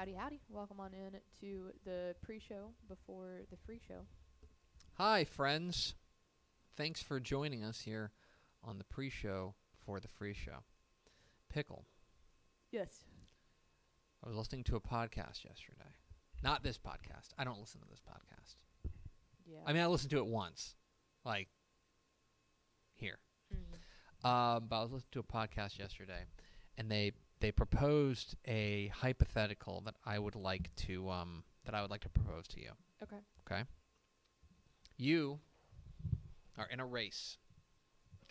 Howdy, howdy. Welcome on in to the pre-show before the free show. Hi, friends. Thanks for joining us here on the pre-show before the free show. Pickle, Yes. I was listening to a podcast yesterday. Not this podcast. I don't listen to this podcast. Yeah. I mean, I listened to it once, like here. Mm-hmm. But I was listening to a podcast yesterday, and they proposed a hypothetical that I would like to propose to you. Okay. Okay. You are in a race.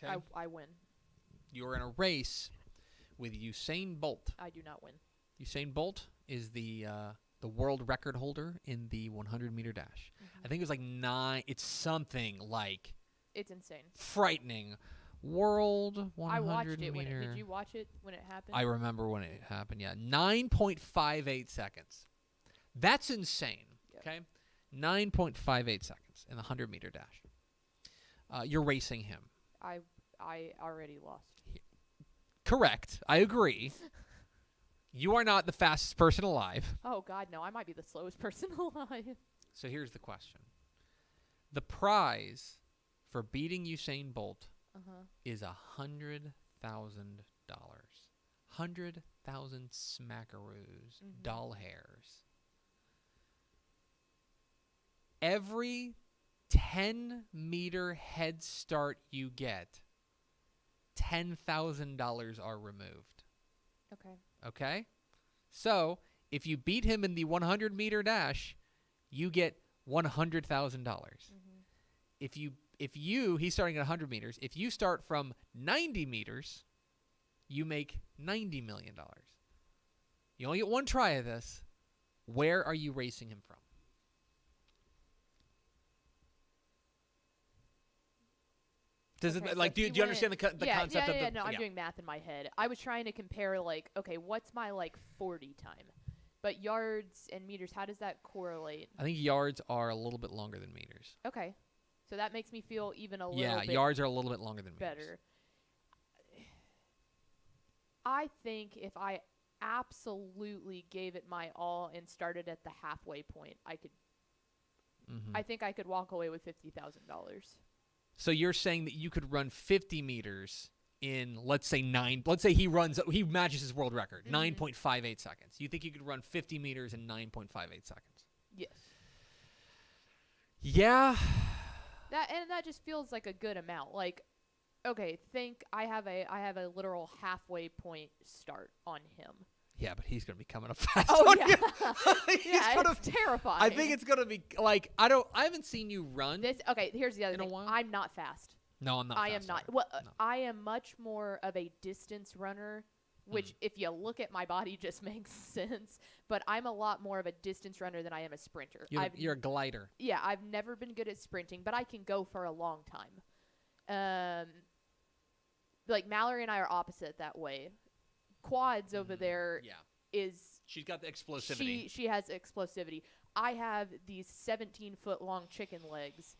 Okay. I win. You are in a race with Usain Bolt. I do not win. Usain Bolt is the world record holder in the 100-meter dash. Mm-hmm. I think it was like 9. It's something like It's insane. frightening. World 100 I watched it meter. did you watch it when it happened? I remember when it happened. Yeah, 9.58 seconds. That's insane. Yep. Okay, 9.58 seconds in the 100-meter dash. You're racing him. I already lost. Correct. I agree. You are not the fastest person alive. Oh God, no! I might be the slowest person alive. So here's the question. The prize for beating Usain Bolt is $100,000. 100,000 smackaroos, doll hairs. Every 10-meter head start you get, $10,000 are removed. Okay. Okay? So, if you beat him in the 100-meter dash, you get $100,000. He's starting at 100 meters. If you start from 90 meters, you make $90 million. You only get one try of this. Where are you racing him from? Does Okay, it so like? Do you understand the concept of the? No, I'm doing math in my head. I was trying to compare, like, okay, what's my 40 time? But yards and meters, how does that correlate? I think yards are a little bit longer than meters. Okay. So that makes me feel even a little bit yards are a little bit longer than meters. better. I think if I absolutely gave it my all and started at the halfway point, I think I could walk away with $50,000. So you're saying that you could run 50 meters in, let's say he matches his world record, 9.58 seconds. You think you could run 50 meters in 9.58 seconds? Yes. Yeah. That just feels like a good amount. Like, okay, I have a literal halfway point start on him. Yeah, but he's gonna be coming up fast. Oh yeah, it's terrifying. I think it's gonna be like I haven't seen you run. Okay, here's the other thing. A while? I'm not fast. No, I'm not. I am fast not. either. Well, No. I am much more of a distance runner, which, if you look at my body, just makes sense. But I'm a lot more of a distance runner than I am a sprinter. You're a glider. Yeah, I've never been good at sprinting, but I can go for a long time. Like Mallory and I are opposite that way. Quads over there is she's got the explosivity. She has explosivity. I have these 17-foot long chicken legs,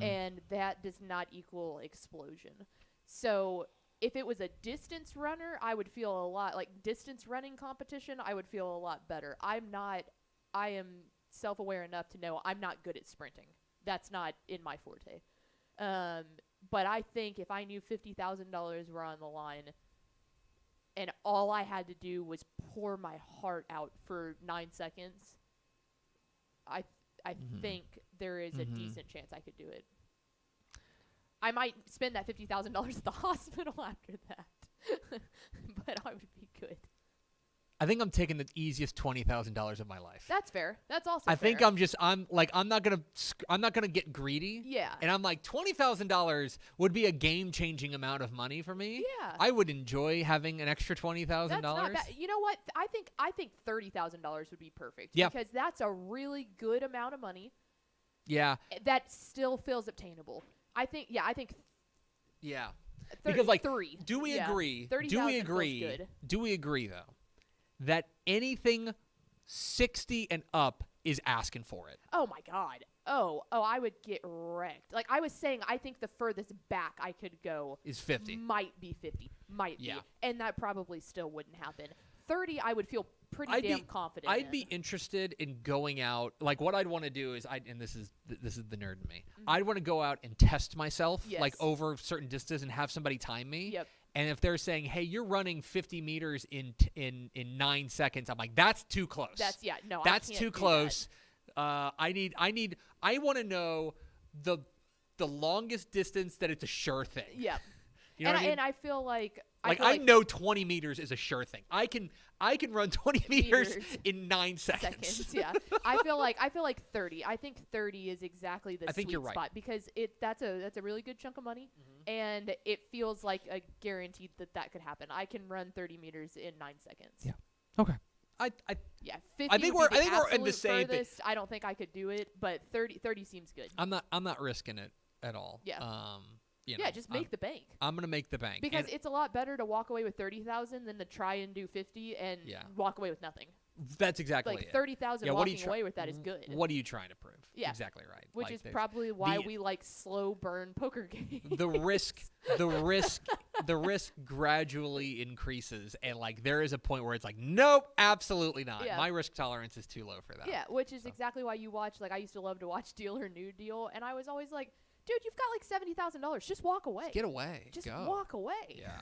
and that does not equal explosion. So if it was a distance runner, I would feel a lot like distance running competition. I would feel a lot better. I am self-aware enough to know I'm not good at sprinting. That's not in my forte. But I think if I knew $50,000 were on the line and all I had to do was pour my heart out for 9 seconds, I think there is a decent chance I could do it. I might spend that $50,000 at the hospital after that, but I would be good. I think I'm taking the easiest $20,000 of my life. That's fair. That's also I fair. think I'm not gonna get greedy. Yeah. And I'm like, $20,000 would be a game-changing amount of money for me. Yeah. I would enjoy having an extra $20,000. That's not bad. You know what? I think $30,000 would be perfect. Yeah. Because that's a really good amount of money. Yeah. That still feels obtainable. I think. Yeah. 30, Because like, three. do we agree? 30,000 Do we feels agree? good. Do we agree though that anything 60 and up is asking for it? Oh my God. Oh, I would get wrecked. Like I was saying, I think the furthest back I could go Is 50. might be 50. Might be. Yeah. And that probably still wouldn't happen. 30, I would feel pretty damn confident. I'd be interested in going out. Like what I'd want to do is, and this is the nerd in me. I'd want to go out and test myself, like over certain distance, and have somebody time me. Yep. And if they're saying, "Hey, you're running 50 meters in 9 seconds," I'm like, "That's too close. That's That's too close. I want to know the longest distance that it's a sure thing." Yeah. You know what I mean? And I feel like I know 20 meters is a sure thing. I can run 20 meters in 9 seconds. Yeah. I feel like 30. I think 30 is exactly the sweet spot because that's a really good chunk of money, and it feels like a guaranteed that could happen. I can run 30 meters in 9 seconds. Yeah. Okay. 50 I think we're in the same thing. I don't think I could do it, but 30 seems good. I'm not risking it at all. Yeah. You know, just make the bank. I'm gonna make the bank because it's a lot better to walk away with 30,000 than to try and do 50 and walk away with nothing. That's exactly like 30,000 walking away with that is good. What are you trying to prove? Yeah, exactly right. Which is probably why we like slow burn poker games. The risk gradually increases, and like there is a point where it's like, nope, absolutely not. Yeah. My risk tolerance is too low for that. Yeah, which is exactly why you watch. Like I used to love to watch Deal or No Deal, and I was always like, dude, you've got like $70,000. Just walk away. Just get away. Just go. walk away. Yeah,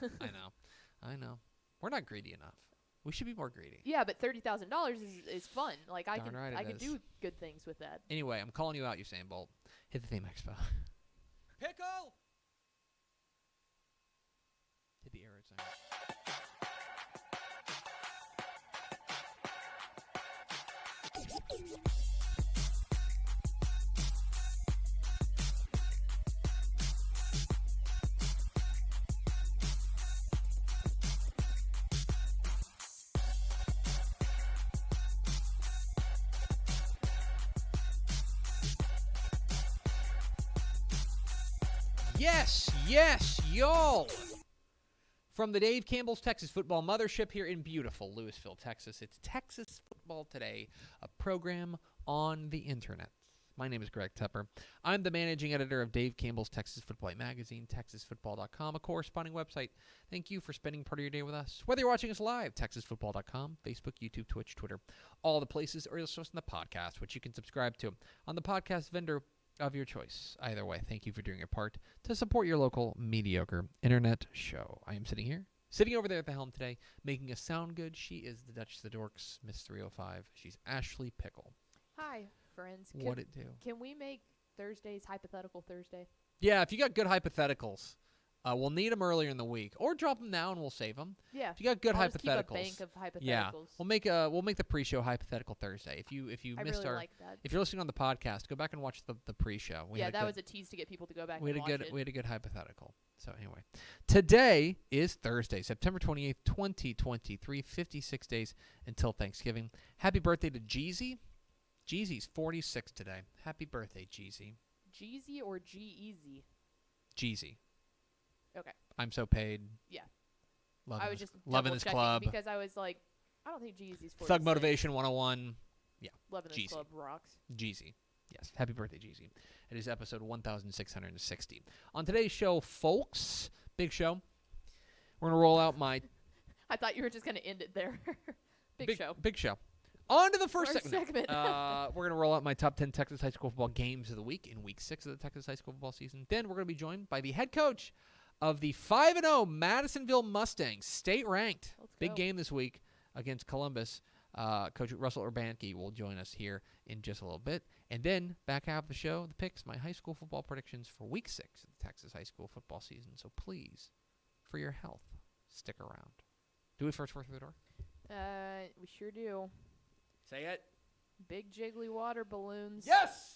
I know. We're not greedy enough. We should be more greedy. Yeah, but $30,000 is fun. Like I can do good things with that. Anyway, I'm calling you out, Usain Bolt. Hit the theme expo. Pickle. Hit the arrow sign. Yes, y'all. From the Dave Campbell's Texas Football Mothership here in beautiful Lewisville, Texas, it's Texas Football Today, a program on the internet. My name is Greg Tepper. I'm the managing editor of Dave Campbell's Texas Football magazine, TexasFootball.com, a corresponding website. Thank you for spending part of your day with us. Whether you're watching us live, TexasFootball.com, Facebook, YouTube, Twitch, Twitter, all the places, or you're listening to the podcast, which you can subscribe to on the podcast vendor of your choice. Either way, thank you for doing your part to support your local mediocre internet show. I am sitting over there at the helm today, making us sound good. She is the Duchess of the Dorks, Miss 305. She's Ashley Pickle. Hi, friends. What it do? Can we make Thursdays hypothetical Thursday? Yeah, if you got good hypotheticals, we'll need them earlier in the week, or drop them now and we'll save them. Yeah. If you got good I'll hypotheticals, just keep a bank of hypotheticals. Yeah, we'll make the pre-show hypothetical Thursday. If you missed really our, like that. if you're listening on the podcast, go back and watch the pre-show. That was a tease to get people to go back. We and had watch it. We had a good hypothetical. So anyway, today is Thursday, September 28th, 2023. 56 days until Thanksgiving. Happy birthday to Jeezy. Jeezy's 46 today. Happy birthday, Jeezy. Jeezy or G-Eazy? Jeezy. Okay. I'm so paid. Yeah. Loving I was just loving this club. because I was like, I don't think Jeezy's 46. Thug Motivation 101. Yeah. Loving this Jeezy. club rocks. Jeezy. Yes. Happy birthday, Jeezy. It is episode 1660. On today's show, folks, big show. We're going to roll out my... I thought you were just going to end it there. Big show. Big show. On to the first segment. segment. We're going to roll out my top 10 Texas high school football games of the week in week 6 of the Texas high school football season. Then we're going to be joined by the head coach of the 5-0 Madisonville Mustangs, state ranked. Big game this week against Columbus. Coach Russell Urbantke will join us here in just a little bit. And then back half of the show, the picks, my high school football predictions for week 6 of the Texas high school football season. So please, for your health, stick around. Do we first through the door? We sure do. Say it. Big jiggly water balloons. Yes!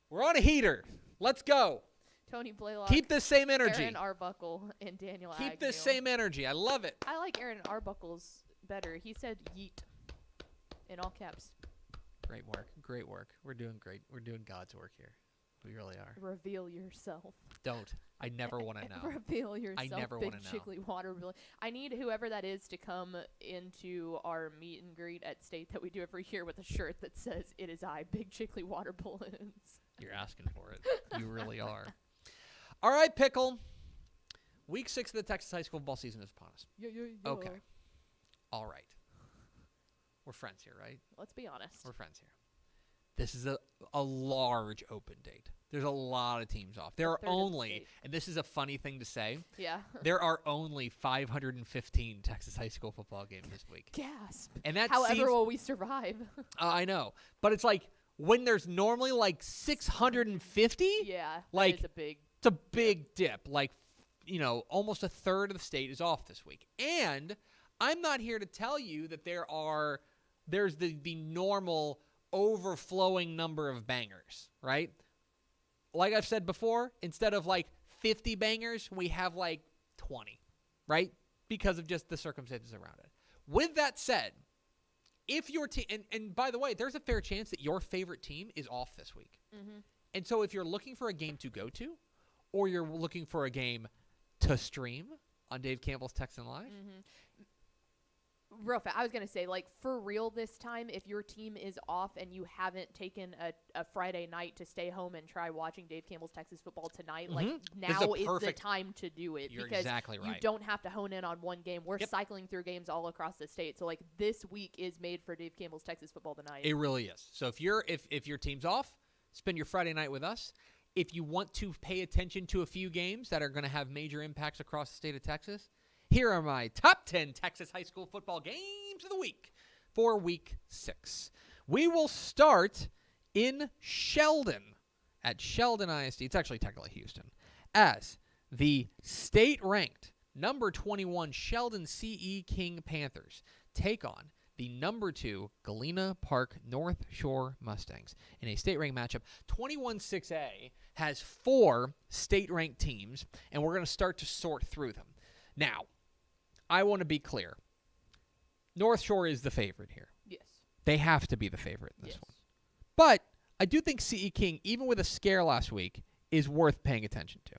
We're on a heater. Let's go. Tony Blaylock. Keep this same energy. Aaron Arbuckle and Daniel Agnew. Keep this same energy. I love it. I like Aaron Arbuckle's better. He said yeet in all caps. Great work. Great work. We're doing great. We're doing God's work here. We really are. Reveal yourself. Don't. I never want to know. Reveal yourself. I never want to know. Big jiggly water balloon. I need whoever that is to come into our meet and greet at State that we do every year with a shirt that says, "It is I, Big Jiggly Water Balloons." You're asking for it. You really are. All right, Pickle. Week 6 of the Texas high school football season is upon us. Yeah. Okay. All right. We're friends here, right? Let's be honest. We're friends here. This is a large open date. There's a lot of teams off. There are only, and this is a funny thing to say, there are only 515 Texas high school football games this week. Gasp. And that However will we survive? I know. But it's like when there's normally like 650. Yeah, like, that is a big. It's a big dip. Like, you know, almost a third of the state is off this week. And I'm not here to tell you that there's the normal overflowing number of bangers, right? Like I've said before, instead of like 50 bangers, we have like 20, right? Because of just the circumstances around it. With that said, if your team, and by the way, there's a fair chance that your favorite team is off this week. Mm-hmm. And so if you're looking for a game to go to, or you're looking for a game to stream on Dave Campbell's Texan Live, real fast, I was going to say, like, for real this time, if your team is off and you haven't taken a Friday night to stay home and try watching Dave Campbell's Texas football tonight, like, now is the time to do it. You're because exactly right. you don't have to hone in on one game. We're cycling through games all across the state. So, like, this week is made for Dave Campbell's Texas football tonight. It really is. So if your team's off, spend your Friday night with us. If you want to pay attention to a few games that are going to have major impacts across the state of Texas, here are my top 10 Texas high school football games of the week for Week 6. We will start in Sheldon, at Sheldon ISD. It's actually technically Houston, as the state-ranked number 21 Sheldon CE King Panthers take on the number 2 Galena Park North Shore Mustangs in a state-ranked matchup. 21-6A has 4 state-ranked teams, and we're going to start to sort through them. Now, I want to be clear. North Shore is the favorite here. Yes. They have to be the favorite in this yes. one. But I do think CE King, even with a scare last week, is worth paying attention to.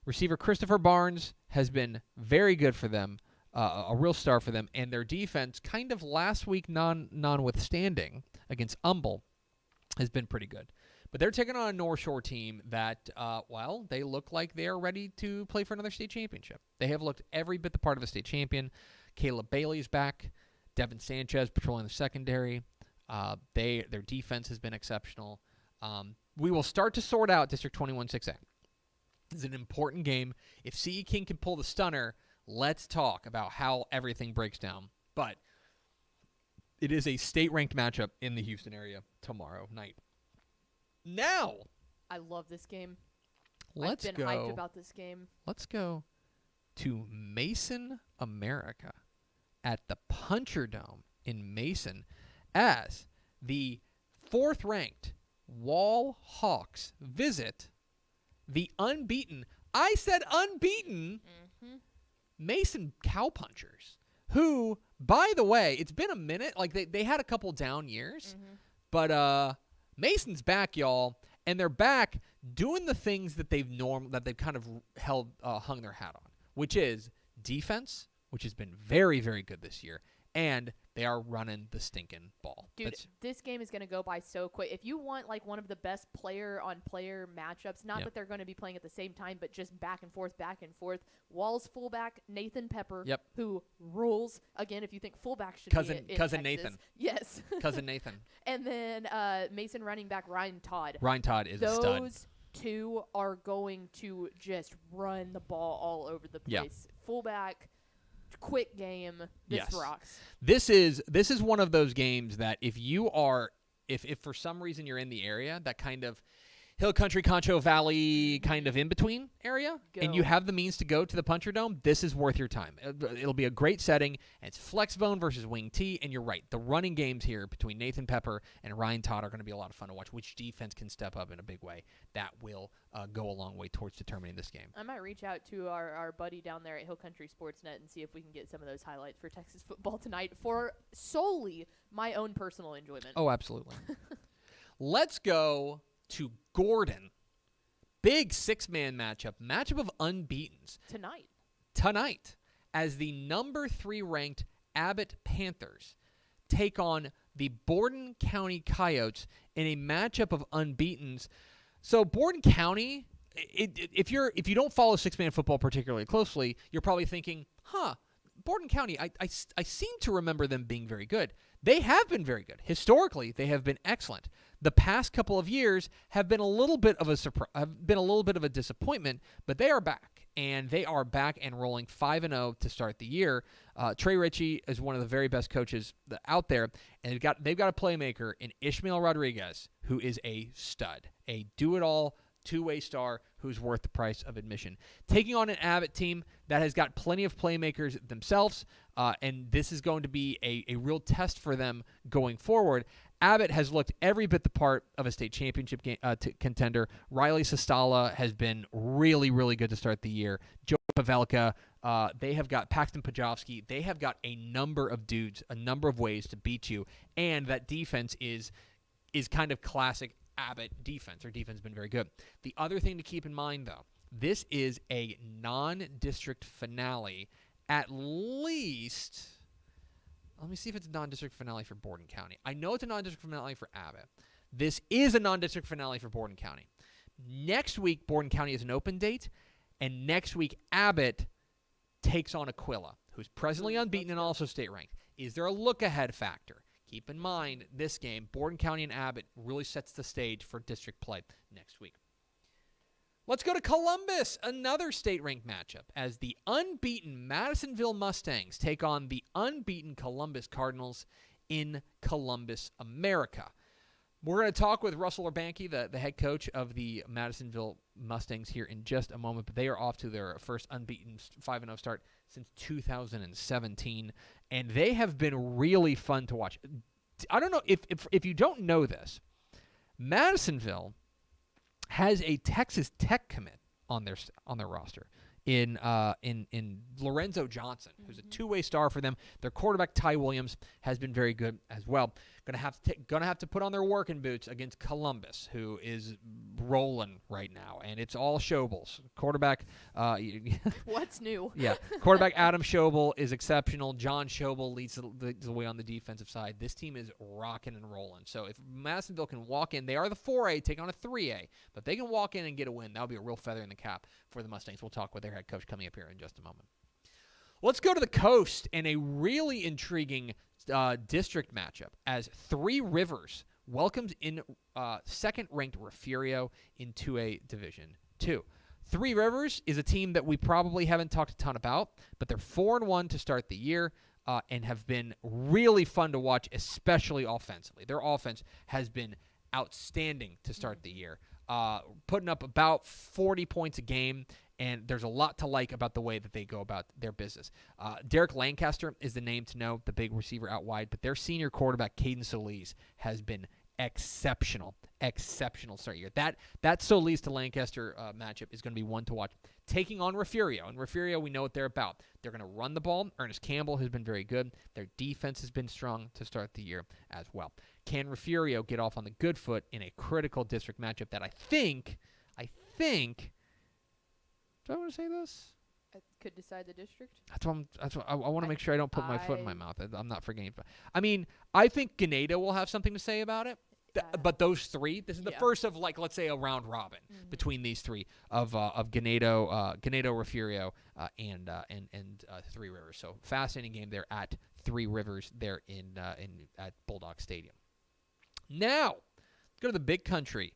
Receiver Christopher Barnes has been very good for them, a real star for them, and their defense, kind of last week notwithstanding, against Humble, has been pretty good. But they're taking on a North Shore team that, they look like they are ready to play for another state championship. They have looked every bit the part of a state champion. Caleb Bailey's back. Devin Sanchez patrolling the secondary. Their defense has been exceptional. We will start to sort out District 21-6A. This is an important game. If CE King can pull the stunner, let's talk about how everything breaks down. But it is a state-ranked matchup in the Houston area tomorrow night. Now, I love this game. I've been hyped about this game. Let's go to Mason, America, at the Puncher Dome in Mason, as the 4th-ranked Wall Hawks visit the unbeaten, I said unbeaten, Mason Cowpunchers, who, by the way, it's been a minute. Like, they had a couple down years, but Mason's back, y'all, and they're back doing the things that they've kind of hung their hat on, which is defense, which has been very, very good this year, and they are running the stinking ball. Dude, this game is going to go by so quick. If you want, like, one of the best player-on-player matchups, not that they're going to be playing at the same time, but just back and forth, Wall's fullback, Nathan Tepper, who rules. Again, if you think fullback should be in Cousin Texas. Nathan. Yes. Cousin Nathan. And then Mason running back Ryan Todd. Ryan Todd is a stud. Those two are going to just run the ball all over the place. Fullback, quick game. This rocks. This is one of those games that if for some reason you're in the area, that kind of Hill Country, Concho Valley kind of in-between area, and you have the means to go to the Puncher Dome, this is worth your time. It'll be a great setting, and it's Flexbone versus Wing T, and you're right. The running games here between Nathan Pepper and Ryan Todd are going to be a lot of fun to watch. Which defense can step up in a big way? That will go a long way towards determining this game. I might reach out to our buddy down there at Hill Country Sportsnet and see if we can get some of those highlights for Texas football tonight for solely my own personal enjoyment. Oh, absolutely. Let's go to Gordon. Big 6-man matchup of unbeatens. Tonight, as the number 3 ranked Abbott Panthers take on the Borden County Coyotes in a matchup of unbeatens. So Borden County, if you don't follow six-man football particularly closely, you're probably thinking, Borden County, I seem to remember them being very good. They have been very good. Historically, they have been excellent. The past couple of years have been a little bit of a disappointment, but they are back, and they are back and rolling 5-0 to start the year. Trey Ritchie is one of the very best coaches out there, and they've got a playmaker in Ishmael Rodriguez, who is a stud, a do-it-all two-way star who's worth the price of admission. Taking on an Abbott team that has got plenty of playmakers themselves, and this is going to be a real test for them going forward. Abbott has looked every bit the part of a state championship contender. Riley Sestala has been really, really good to start the year. Joe Pavelka, they have got Paxton Pajovsky. They have got a number of dudes, a number of ways to beat you, and that defense is kind of classic Abbott defense. Their defense has been very good. The other thing to keep in mind, though, this is a non-district finale. At least, let me see if it's a non-district finale for Borden County. I know it's a non-district finale for Abbott. This is a non-district finale for Borden County. Next week, Borden County is an open date, and next week, Abbott takes on Aquila, who's presently unbeaten and also state ranked. Is there a look-ahead factor? Keep in mind, this game, Borden County and Abbott, really sets the stage for district play next week. Let's go to Columbus, another state-ranked matchup, as the unbeaten Madisonville Mustangs take on the unbeaten Columbus Cardinals in Columbus, America. We're going to talk with Russell Urbantke, the head coach of the Madisonville Mustangs, here in just a moment, but they are off to their first unbeaten 5-0 start since 2017, and they have been really fun to watch. I don't know if you don't know this, Madisonville has a Texas Tech commit on their roster in Lorenzo Johnson, who's a two-way star for them. Their quarterback Ty Williams has been very good as well. Gonna have to put on their working boots against Columbus, who is rolling right now, and it's all Schobels. Quarterback, what's new? Yeah, quarterback Adam Schobel is exceptional. John Schobel leads the way on the defensive side. This team is rocking and rolling. So if Madisonville can walk in, they are the 4A taking on a 3A, but if they can walk in and get a win, that would be a real feather in the cap for the Mustangs. We'll talk with their head coach coming up here in just a moment. Let's go to the coast and a really intriguing district matchup as Three Rivers welcomes in second-ranked Refugio in 2A Division 2. Three Rivers is a team that we probably haven't talked a ton about, but they're 4-1 to start the year and have been really fun to watch, especially offensively. Their offense has been outstanding to start the year, putting up about 40 points a game, and there's a lot to like about the way that they go about their business. Derek Lancaster is the name to know, the big receiver out wide, but their senior quarterback, Caden Solis, has been exceptional start year. That Solis to Lancaster matchup is going to be one to watch. Taking on Refugio, and Refugio, we know what they're about. They're going to run the ball. Ernest Campbell has been very good. Their defense has been strong to start the year as well. Can Refugio get off on the good foot in a critical district matchup that I think, do I want to say this? Could decide the district. That's what I want to make sure I don't put my foot in my mouth. I'm not forgetting. I mean, I think Ganado will have something to say about it. But those three, this is the first of, like, let's say a round robin between these three of Ganado, Refugio, and Three Rivers. So fascinating game there at Three Rivers there at Bulldog Stadium. Now, let's go to the Big Country.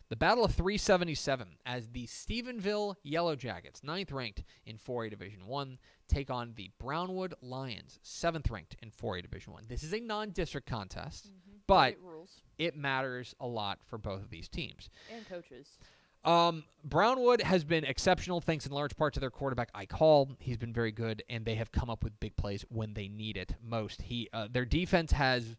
The Battle of 377 as the Stephenville Yellow Jackets, 9th ranked in 4A Division 1, take on the Brownwood Lions, 7th ranked in 4A Division 1. This is a non-district contest, but it matters a lot for both of these teams. And coaches. Brownwood has been exceptional thanks in large part to their quarterback, Ike Hall. He's been very good, and they have come up with big plays when they need it most. Their defense has...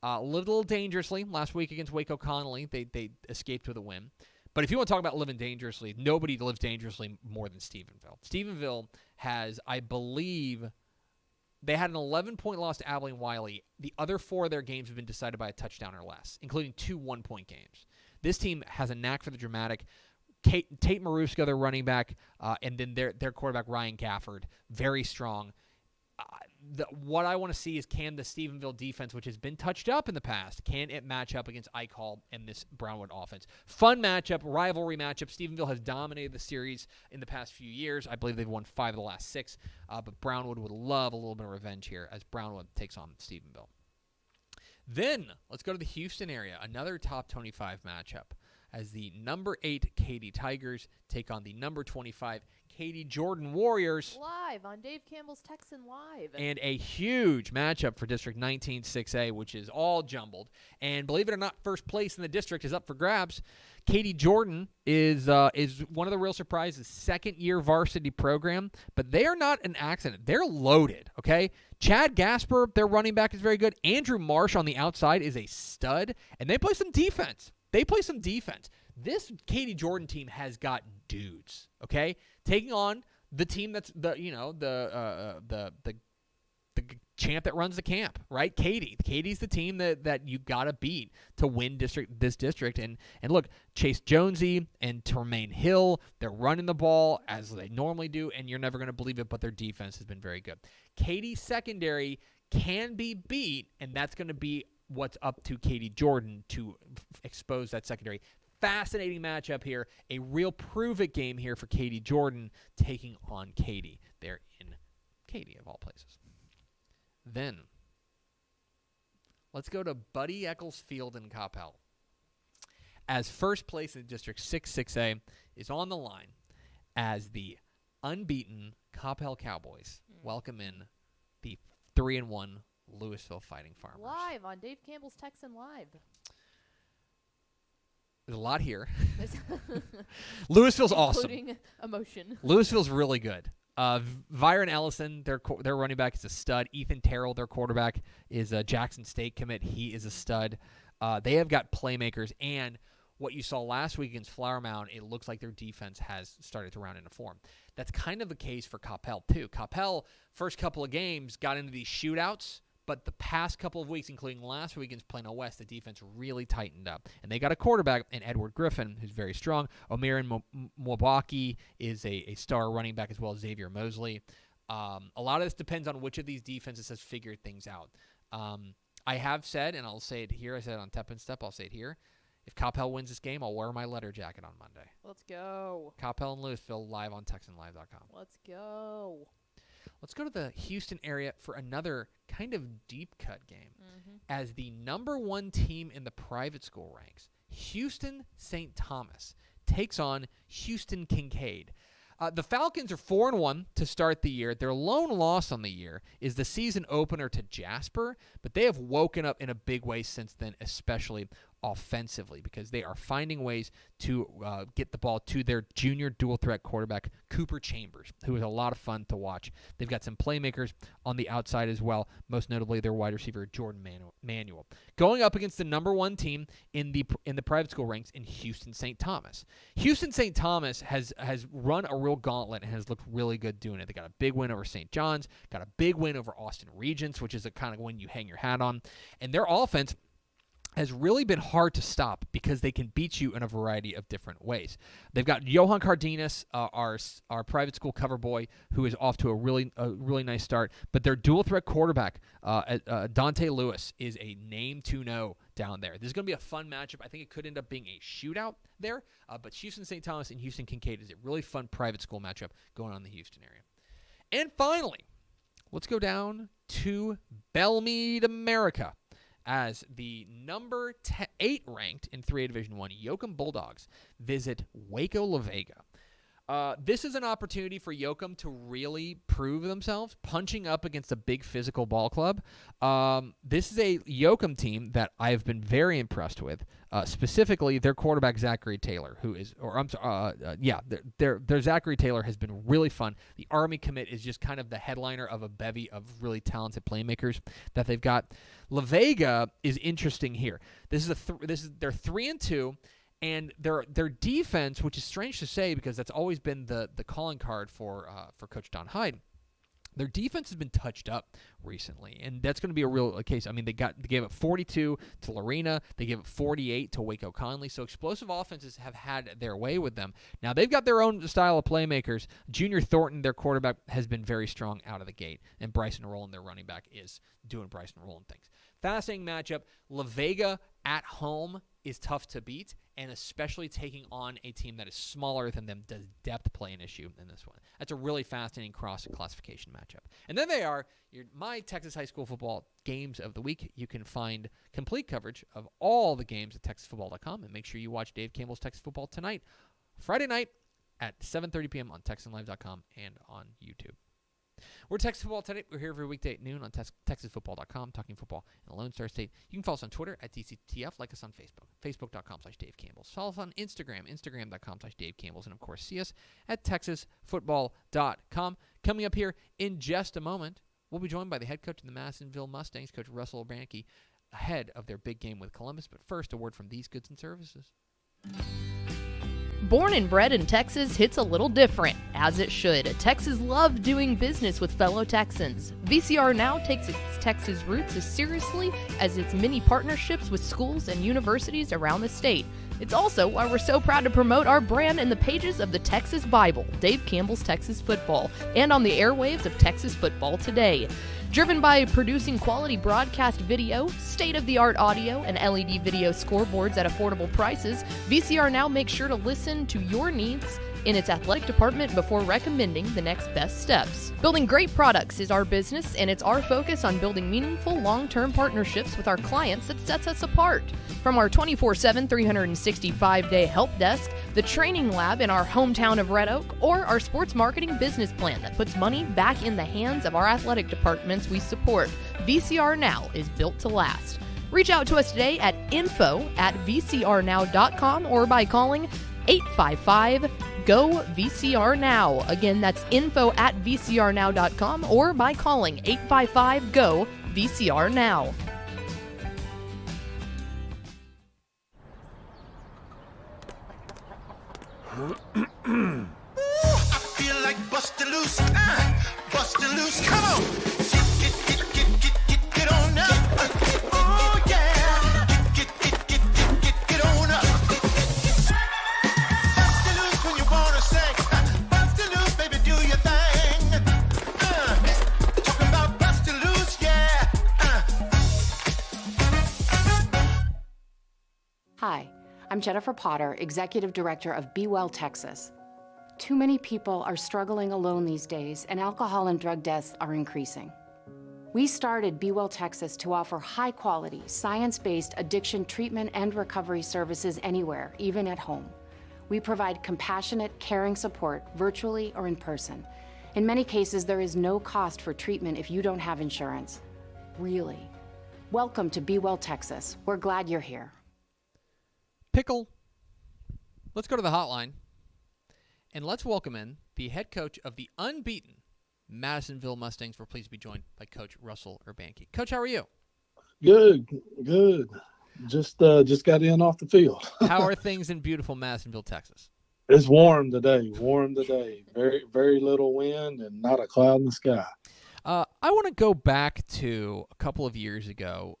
a little dangerously last week against Waco Connolly. They escaped with a win. But if you want to talk about living dangerously, nobody lives dangerously more than Stephenville. Stephenville has, I believe, they had an 11-point loss to Abilene Wiley. The other 4 of their games have been decided by a touchdown or less, including 2 one-point games. This team has a knack for the dramatic. Tate Maruska, their running back, and then their quarterback, Ryan Gafford, very strong. what I want to see is, can the Stephenville defense, which has been touched up in the past, can it match up against Ike Hall and this Brownwood offense? Fun matchup, rivalry matchup. Stephenville has dominated the series in the past few years. I believe they've won 5 of the last 6, but Brownwood would love a little bit of revenge here as Brownwood takes on Stephenville. Then let's go to the Houston area, another top 25 matchup, as the number 8 Katy Tigers take on the number 25 Katy Jordan Warriors. Live on Dave Campbell's Texan Live. And a huge matchup for District 19 6A, which is all jumbled. And believe it or not, first place in the district is up for grabs. Katy Jordan is one of the real surprises, second-year varsity program, but they are not an accident. They're loaded, okay? Chad Gasper, their running back, is very good. Andrew Marsh on the outside is a stud, and they play some defense. This Katy Jordan team has got dudes, okay? Taking on the team that's the champ that runs the camp, right? Katy. Katy's the team that you got to beat to win this district. And look, Chase Jonesy and Termaine Hill, they're running the ball as they normally do, and you're never going to believe it, but their defense has been very good. Katy's secondary can be beat, and that's going to be what's up to Katy Jordan to expose that secondary. Fascinating matchup here. A real prove-it game here for Katy Jordan taking on Katy. They're in Katy, of all places. Then, let's go to Buddy Eccles Field in Coppell, as first place in District 6A is on the line as the unbeaten Coppell Cowboys welcome in the 3-1 Louisville Fighting Farmers. Live on Dave Campbell's Texan Live. There's a lot here. Louisville's awesome. Including emotion. Louisville's really good. Vyron Ellison, their running back, is a stud. Ethan Terrell, their quarterback, is a Jackson State commit. He is a stud. They have got playmakers, and what you saw last week against Flower Mound, it looks like their defense has started to round into form. That's kind of the case for Coppell, too. Coppell, first couple of games, got into these shootouts, but the past couple of weeks, including last week against Plano West, the defense really tightened up. And they got a quarterback in Edward Griffin, who's very strong. Omiran Mwabaki is a star running back, as well as Xavier Mosley. A lot of this depends on which of these defenses has figured things out. I have said, and I'll say it here, I said it on Tep and Step, I'll say it here, if Coppell wins this game, I'll wear my letter jacket on Monday. Let's go. Coppell and Louisville live on TexanLive.com. Let's go. Let's go to the Houston area for another kind of deep cut game. As the number 1 team in the private school ranks, Houston St. Thomas takes on Houston Kincaid. The Falcons are 4-1 to start the year. Their lone loss on the year is the season opener to Jasper, but they have woken up in a big way since then, especially offensively, because they are finding ways to get the ball to their junior dual-threat quarterback, Cooper Chambers, who is a lot of fun to watch. They've got some playmakers on the outside as well, most notably their wide receiver, Jordan Manuel. Going up against the number 1 team in the private school ranks in Houston St. Thomas. Houston St. Thomas has run a real gauntlet and has looked really good doing it. They got a big win over St. John's, got a big win over Austin Regents, which is a kind of win you hang your hat on. And their offense has really been hard to stop because they can beat you in a variety of different ways. They've got Johan Cardenas, our private school cover boy, who is off to a really nice start. But their dual threat quarterback, Dante Lewis, is a name to know down there. This is going to be a fun matchup. I think it could end up being a shootout there. But Houston St. Thomas and Houston Kincaid is a really fun private school matchup going on in the Houston area. And finally, let's go down to Belmead, America, as the number 8 ranked in 3A Division I, Yoakum Bulldogs visit Waco La Vega. This is an opportunity for Yoakum to really prove themselves, punching up against a big physical ball club. This is a Yoakum team that I have been very impressed with, specifically their quarterback, Zachary Taylor, their Zachary Taylor has been really fun. The Army commit is just kind of the headliner of a bevy of really talented playmakers that they've got. La Vega is interesting here. They're 3-2. And their defense, which is strange to say because that's always been the calling card for Coach Don Hyde, Their defense has been touched up recently, and that's going to be a real case. I mean, they gave up 42 to Lorena. They gave up 48 to Waco Conley. So explosive offenses have had their way with them. Now, they've got their own style of playmakers. Junior Thornton, their quarterback, has been very strong out of the gate, and Bryson Rowland, their running back, is doing Bryson Rowland things. Fascinating matchup. La Vega at home is tough to beat, and especially taking on a team that is smaller than them does depth play an issue in this one. That's a really fascinating cross-classification matchup. And then they are my Texas high school football games of the week. You can find complete coverage of all the games at TexasFootball.com, and make sure you watch Dave Campbell's Texas Football tonight, Friday night at 7:30 p.m. on TexanLive.com and on YouTube. We're Texas Football Today. We're here every weekday at noon on TexasFootball.com, talking football in the Lone Star State. You can follow us on Twitter at TCTF, like us on Facebook, Facebook.com/Dave Campbell's. Follow us on Instagram, Instagram.com/Dave Campbell's, and of course, see us at TexasFootball.com. Coming up here in just a moment, we'll be joined by the head coach of the Madisonville Mustangs, Coach Russell Urbantke, ahead of their big game with Columbus. But first, a word from these goods and services. Born and bred in Texas hits a little different, as it should. Texans love doing business with fellow Texans. VCR Now takes its Texas roots as seriously as its many partnerships with schools and universities around the state. It's also why we're so proud to promote our brand in the pages of the Texas Bible, Dave Campbell's Texas Football, and on the airwaves of Texas Football Today. Driven by producing quality broadcast video, state-of-the-art audio, and LED video scoreboards at affordable prices, VCR Now makes sure to listen to your needs in its athletic department before recommending the next best steps. Building great products is our business, and it's our focus on building meaningful, long-term partnerships with our clients that sets us apart. From our 24/7, 365-day help desk, the training lab in our hometown of Red Oak, or our sports marketing business plan that puts money back in the hands of our athletic departments we support, VCR Now is built to last. Reach out to us today at info@vcrnow.com or by calling 855-GO-VCR Now. Again, that's info@vcrnow.com or by calling 855-GO-VCR Now. I feel like bustin' loose, bustin' loose. Come on, get on up. Oh yeah, get on up. Bustin' loose when you wanna sing. Bustin' loose, baby, do your thing. Talking about bustin' loose, yeah. Hi, I'm Jennifer Potter, Executive Director of Be Well Texas. Too many people are struggling alone these days, and alcohol and drug deaths are increasing. We started Be Well Texas to offer high-quality, science-based addiction treatment and recovery services anywhere, even at home. We provide compassionate, caring support virtually or in person. In many cases, there is no cost for treatment if you don't have insurance. Really. Welcome to Be Well Texas. We're glad you're here. Pickle. Let's go to the hotline, and let's welcome in the head coach of the unbeaten Madisonville Mustangs. We're pleased to be joined by Coach Russell Urbantke. Coach, how are you? Good. Just got in off the field. How are things in beautiful Madisonville, Texas? It's warm today. Very, very little wind and not a cloud in the sky. I want to go back to a couple of years ago.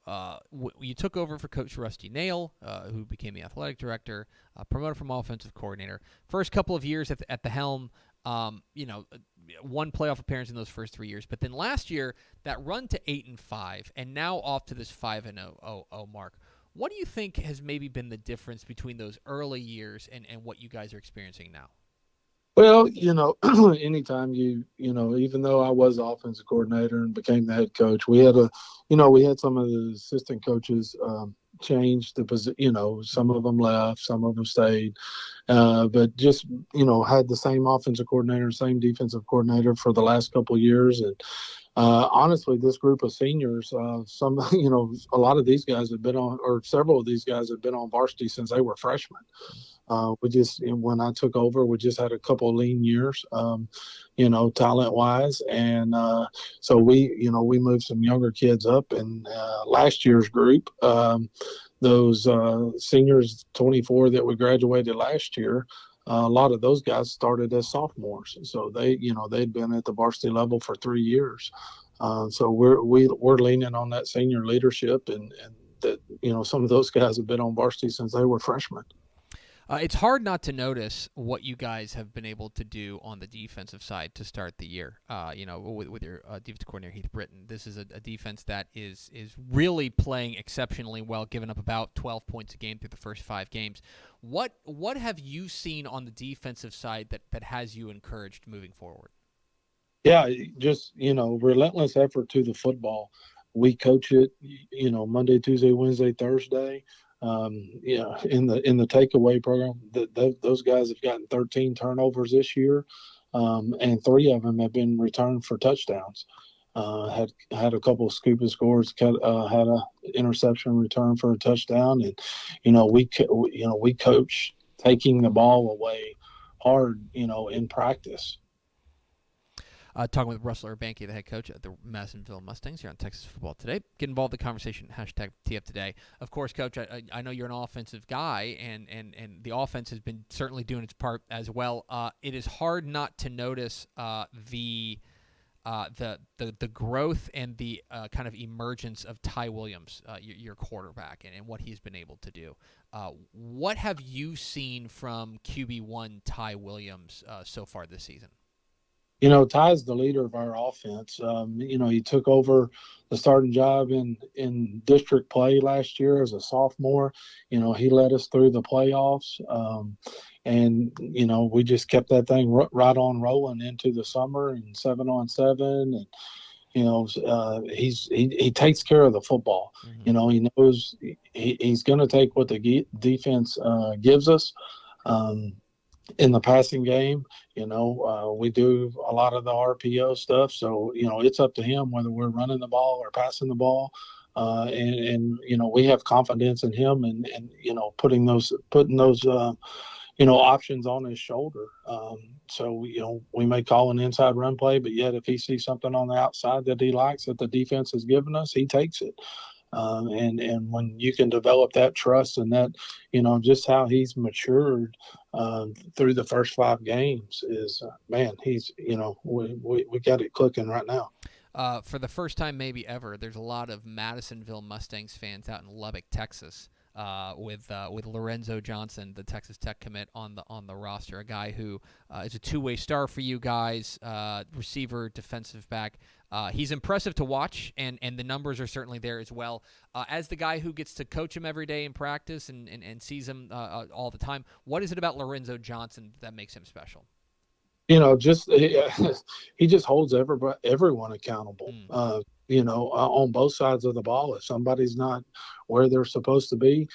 You took over for Coach Rusty Nail, who became the athletic director, promoted from offensive coordinator. First couple of years at the helm, one playoff appearance in those first 3 years. But then last year, that run to 8-5, and now off to this 5-0 mark. What do you think has maybe been the difference between those early years and what you guys are experiencing now? Well, anytime even though I was offensive coordinator and became the head coach, we had some of the assistant coaches change the position. Some of them left, some of them stayed, but just had the same offensive coordinator, same defensive coordinator for the last couple of years. And honestly, this group of seniors, a lot of these guys have been on, or several of these guys have been on varsity since they were freshmen. When I took over, we just had a couple of lean years, talent-wise, and so we moved some younger kids up. And last year's group, those seniors, 24 that we graduated last year, a lot of those guys started as sophomores, so they'd been at the varsity level for 3 years. So we're leaning on that senior leadership, and that some of those guys have been on varsity since they were freshmen. It's hard not to notice what you guys have been able to do on the defensive side to start the year. With your defensive coordinator Heath Britton, this is a defense that is really playing exceptionally well, giving up about 12 points a game through the first 5 games. What have you seen on the defensive side that has you encouraged moving forward? Yeah, just relentless effort to the football. We coach it, Monday, Tuesday, Wednesday, Thursday. In the takeaway program, those guys have gotten 13 turnovers this year, and 3 of them have been returned for touchdowns. Had a couple of scoop and scores, had a interception return for a touchdown, and we coach taking the ball away hard, in practice. Talking with Russell Urbantke, the head coach at the Madisonville Mustangs here on Texas Football Today. Get involved in the conversation, #TFToday. Of course, Coach, I know you're an offensive guy, and the offense has been certainly doing its part as well. It is hard not to notice the growth and the kind of emergence of Ty Williams, your quarterback, and what he's been able to do. What have you seen from QB1 Ty Williams so far this season? Ty's the leader of our offense. He took over the starting job in district play last year as a sophomore. He led us through the playoffs. And we just kept that thing right on rolling into the summer and 7-on-7. And, he takes care of the football. Mm-hmm. He knows he's going to take what the defense gives us. In the passing game, we do a lot of the RPO stuff. So, it's up to him whether we're running the ball or passing the ball. And we have confidence in him and putting those options on his shoulder. So, we may call an inside run play, but yet if he sees something on the outside that he likes that the defense has given us, he takes it. And when you can develop that trust and that, just how he's matured through the first 5 games is, he's, we got it clicking right now. For the first time maybe ever, there's a lot of Madisonville Mustangs fans out in Lubbock, Texas, with Lorenzo Johnson, the Texas Tech commit, on the roster, a guy who is a two-way star for you guys, receiver, defensive back. He's impressive to watch, and the numbers are certainly there as well. As the guy who gets to coach him every day in practice and sees him all the time, what is it about Lorenzo Johnson that makes him special? Just he just holds everyone accountable. On both sides of the ball. If somebody's not where they're supposed to be,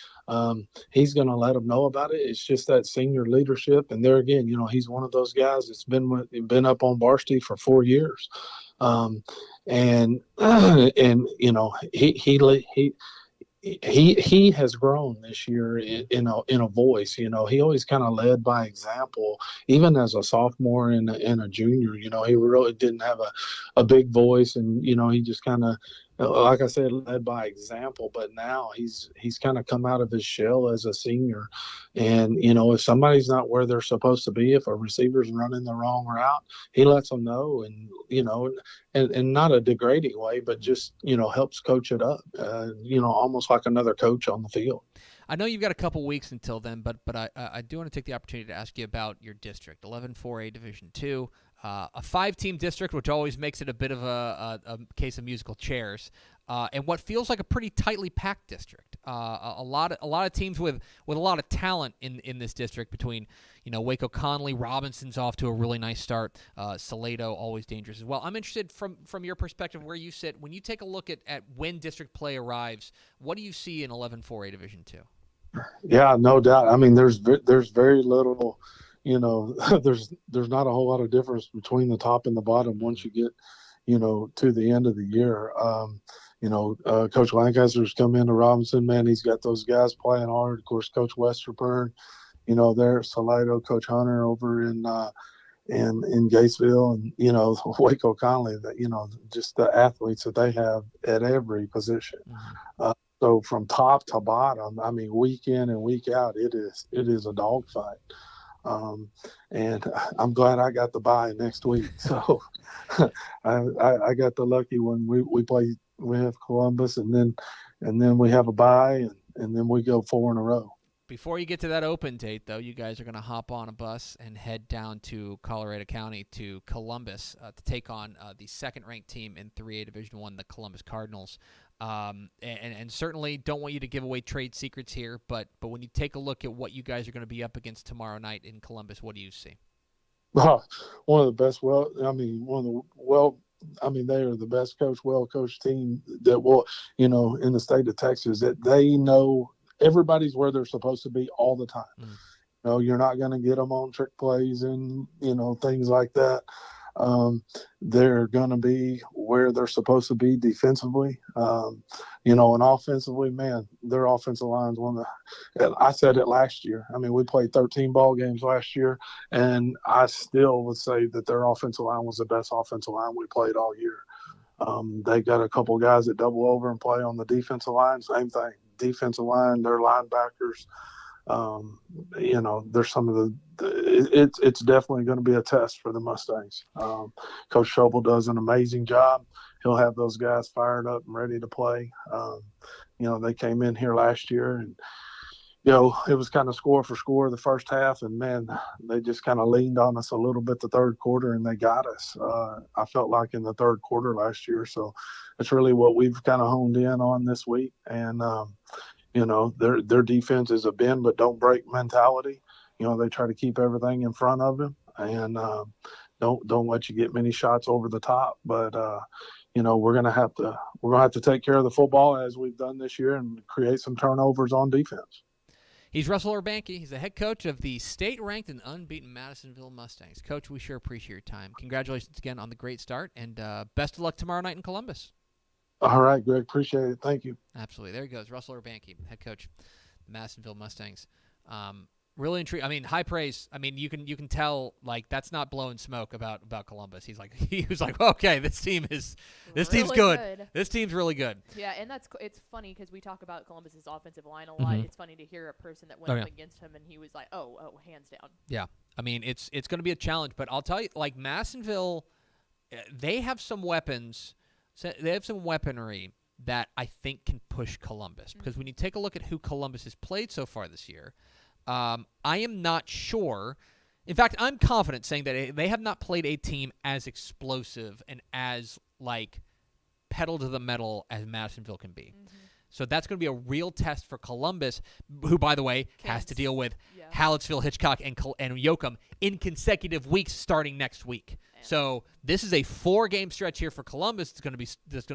he's going to let them know about it. It's just that senior leadership. And there again, he's one of those guys that's been up on varsity for 4 years. He has grown this year in a voice. He always kind of led by example, even as a sophomore and a junior. He really didn't have a big voice, and he just kind of, like I said, led by example. But now he's kind of come out of his shell as a senior, and if somebody's not where they're supposed to be, if a receiver's running the wrong route, he lets them know, and and not a degrading way, but just helps coach it up. Almost like another coach on the field. I know you've got a couple weeks until then, but I do want to take the opportunity to ask you about your district, 11-4A Division II, a 5-team district, which always makes it a bit of a case of musical chairs, and what feels like a pretty tightly packed district. A lot of teams with a lot of talent in this district between Waco Conley, Robinson's off to a really nice start, Salado always dangerous as well. I'm interested from your perspective where you sit when you take a look at when district play arrives. What do you see in 11-4A Division II? Yeah, no doubt. I mean, there's very little. There's not a whole lot of difference between the top and the bottom once you get to the end of the year. Coach Lancaster's come into Robinson, man, he's got those guys playing hard. Of course, Coach Westerburn, there, Salado, Coach Hunter over in Gatesville, and Waco Conley, that just the athletes that they have at every position. So from top to bottom, I mean, week in and week out, it is a dogfight. And I'm glad I got the bye next week. So I got the lucky one. We have Columbus, and then we have a bye, and then we go 4 in a row. Before you get to that open date, though, you guys are going to hop on a bus and head down to Colorado County to Columbus to take on the second-ranked team in 3A Division I, the Columbus Cardinals. And certainly don't want you to give away trade secrets here, but when you take a look at what you guys are going to be up against tomorrow night in Columbus, what do you see? One of the best. They are the best coached, well-coached team that will, in the state of Texas, that they know everybody's where they're supposed to be all the time. You're not going to get them on trick plays and, things like that. They're going to be where they're supposed to be defensively. And offensively, man, their offensive line's I said it last year. We played 13 ball games last year, and I still would say that their offensive line was the best offensive line we played all year. They got a couple guys that double over and play on the defensive line. Same thing. Defensive line, their linebackers. There's some of it's definitely going to be a test for the Mustangs. Coach Schobel does an amazing job. He'll have those guys fired up and ready to play. They came in here last year and, it was kind of score for score the first half, and man, they just kind of leaned on us a little bit the third quarter, and they got us. I felt like in the third quarter last year. So it's really what we've kind of honed in on this week. And, their defense is a bend but don't break mentality. They try to keep everything in front of them and don't let you get many shots over the top. But we're gonna have to take care of the football as we've done this year and create some turnovers on defense. He's Russell Urbantke. He's the head coach of the state-ranked and unbeaten Madisonville Mustangs. Coach, we sure appreciate your time. Congratulations again on the great start, and best of luck tomorrow night in Columbus. All right, Greg. Appreciate it. Thank you. Absolutely. There he goes, Russell Urbantke, head coach of the Madisonville Mustangs. Really intriguing. High praise. You can tell that's not blowing smoke about Columbus. He was like, okay, this team's good. This team's really good. Yeah, and it's funny because we talk about Columbus's offensive line a lot. Mm-hmm. It's funny to hear a person that went up against him and he was like, oh, hands down. Yeah, it's going to be a challenge, but I'll tell you, Madisonville, they have some weapons. So they have some weaponry that I think can push Columbus, because when you take a look at who Columbus has played so far this year. I am not sure. In fact, I'm confident saying that they have not played a team as explosive and as pedal to the metal as Madisonville can be. Mm-hmm. So that's going to be a real test for Columbus, who, by the way, has to deal with Hallettsville, Hitchcock, and Yoakum in consecutive weeks starting next week. So this is a 4-game stretch here for Columbus. That's going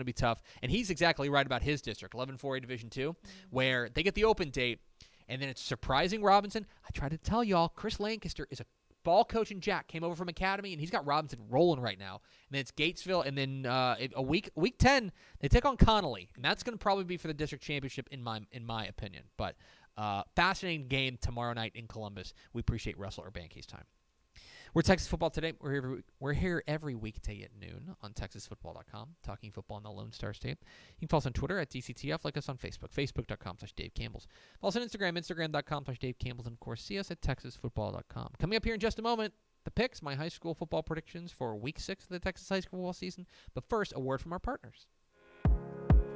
to be tough. And he's exactly right about his district, 11-4A Division II, where they get the open date. And then it's surprising Robinson. I tried to tell y'all, Chris Lancaster is a ball coach and Jack, came over from Academy, and he's got Robinson rolling right now. And then it's Gatesville, and then week 10, they take on Connolly. And that's going to probably be for the district championship in my opinion. But fascinating game tomorrow night in Columbus. We appreciate Russell Urbantke's time. We're Texas Football Today. We're here every weekday at noon on TexasFootball.com, talking football in the Lone Star State. You can follow us on Twitter at DCTF, like us on Facebook, Facebook.com/Dave Campbell's. Follow us on Instagram, Instagram.com/Dave Campbell's, and of course, see us at TexasFootball.com. Coming up here in just a moment, the picks, my high school football predictions for Week 6 of the Texas high school football season. But first, a word from our partners.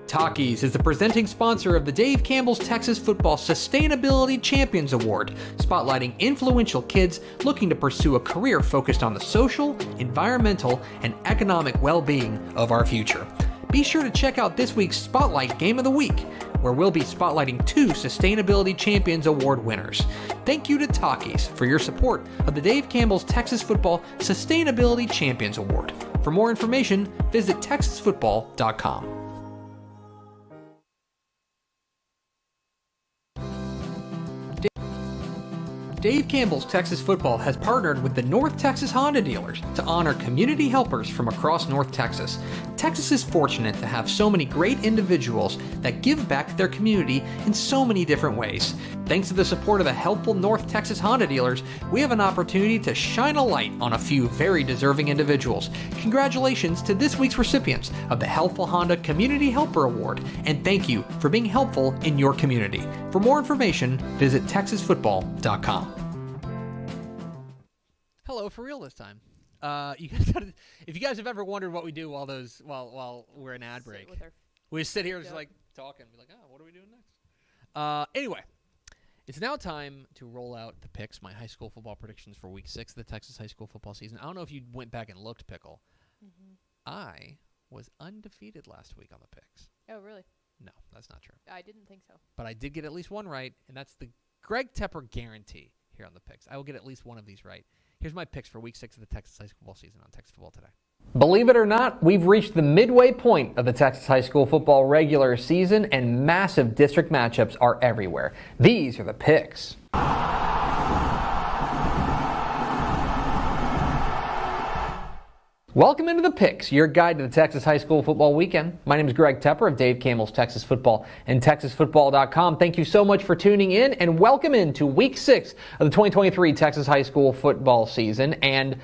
Takis is the presenting sponsor of the Dave Campbell's Texas Football Sustainability Champions Award, spotlighting influential kids looking to pursue a career focused on the social, environmental, and economic well-being of our future. Be sure to check out this week's Spotlight Game of the Week, where we'll be spotlighting 2 Sustainability Champions Award winners. Thank you to Takis for your support of the Dave Campbell's Texas Football Sustainability Champions Award. For more information, visit TexasFootball.com. Dave Campbell's Texas Football has partnered with the North Texas Honda dealers to honor community helpers from across North Texas. Texas is fortunate to have so many great individuals that give back to their community in so many different ways. Thanks to the support of the helpful North Texas Honda dealers, we have an opportunity to shine a light on a few very deserving individuals. Congratulations to this week's recipients of the Helpful Honda Community Helper Award, and thank you for being helpful in your community. For more information, visit TexasFootball.com. solo for real this time. You guys gotta, if you guys have ever wondered what we do while we're in ad break, we just sit here just like talking, be like, oh, what are we doing next? Anyway, it's now time to roll out the picks, my high school football predictions for Week 6 of the Texas high school football season. I don't know if you went back and looked, Pickle. Mm-hmm. I was undefeated last week on the picks. Oh, really? No, that's not true. I didn't think so. But I did get at least one right, and that's the Greg Tepper guarantee here on the picks. I will get at least one of these right. Here's my picks for Week 6 of the Texas high school football season on Texas Football Today. Believe it or not, we've reached the midway point of the Texas high school football regular season, and massive district matchups are everywhere. These are the picks. Welcome into the Picks, your guide to the Texas high school football weekend. My name is Greg Tepper of Dave Campbell's Texas Football and TexasFootball.com. Thank you so much for tuning in, and welcome into Week 6 of the 2023 Texas high school football season. And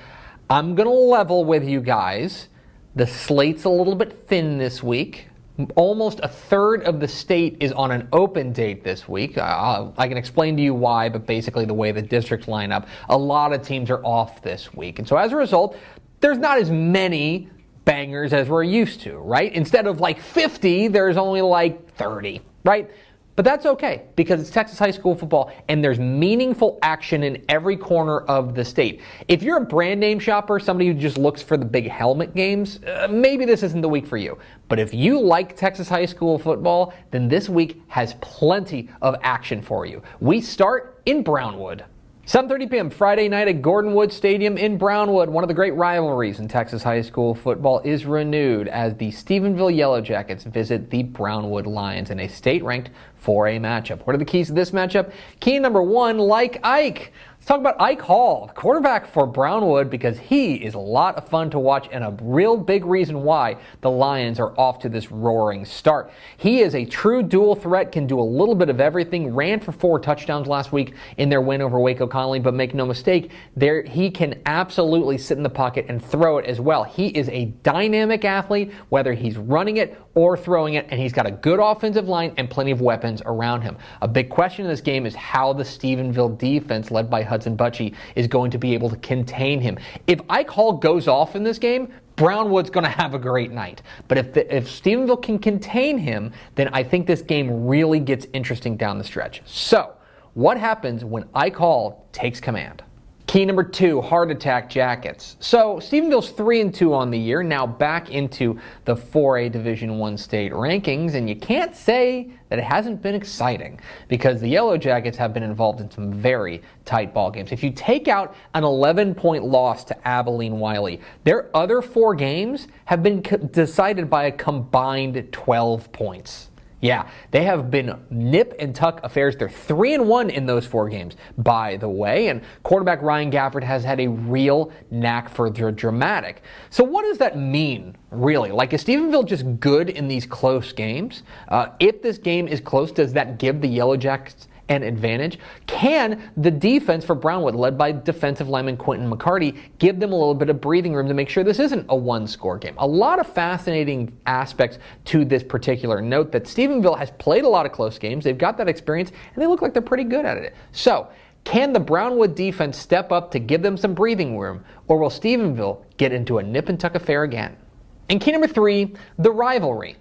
I'm going to level with you guys. The slate's a little bit thin this week. Almost a third of the state is on an open date this week. I can explain to you why, but basically the way the districts line up, a lot of teams are off this week. And so as a result, there's not as many bangers as we're used to, right? Instead of like 50, there's only like 30, right? But that's okay because it's Texas high school football and there's meaningful action in every corner of the state. If you're a brand name shopper, somebody who just looks for the big helmet games, maybe this isn't the week for you. But if you like Texas high school football, then this week has plenty of action for you. We start in Brownwood. 7:30 p.m. Friday night at Gordon Wood Stadium in Brownwood. One of the great rivalries in Texas high school football is renewed as the Stephenville Yellow Jackets visit the Brownwood Lions in a state-ranked 4A matchup. What are the keys to this matchup? Key number one, like Ike. Let's talk about Ike Hall, the quarterback for Brownwood, because he is a lot of fun to watch and a real big reason why the Lions are off to this roaring start. He is a true dual threat, can do a little bit of everything, ran for 4 touchdowns last week in their win over Waco Connolly, but make no mistake, he can absolutely sit in the pocket and throw it as well. He is a dynamic athlete, whether he's running it or throwing it, and he's got a good offensive line and plenty of weapons around him. A big question in this game is how the Stephenville defense, led by Hudson Butchie, is going to be able to contain him. If Ike Hall goes off in this game, Brownwood's going to have a great night. But if Stephenville can contain him, then I think this game really gets interesting down the stretch. So, what happens when Ike Hall takes command? Key number 2, Heart Attack Jackets. So Stephenville's 3-2 on the year, now back into the 4A Division I state rankings, and you can't say that it hasn't been exciting because the Yellow Jackets have been involved in some very tight ball games. If you take out an 11-point loss to Abilene Wiley, their other 4 games have been decided by a combined 12 points. Yeah, they have been nip and tuck affairs. They're 3-1 in those 4 games, by the way. And quarterback Ryan Gafford has had a real knack for the dramatic. So what does that mean, really? Like, is Stephenville just good in these close games? If this game is close, does that give the Yellow Jackets an advantage? Can the defense for Brownwood, led by defensive lineman Quentin McCarty, give them a little bit of breathing room to make sure this isn't a one-score game? A lot of fascinating aspects to this particular note that Stephenville has played a lot of close games. They've got that experience, and they look like they're pretty good at it. So, can the Brownwood defense step up to give them some breathing room, or will Stephenville get into a nip-and-tuck affair again? And key number 3, the rivalry.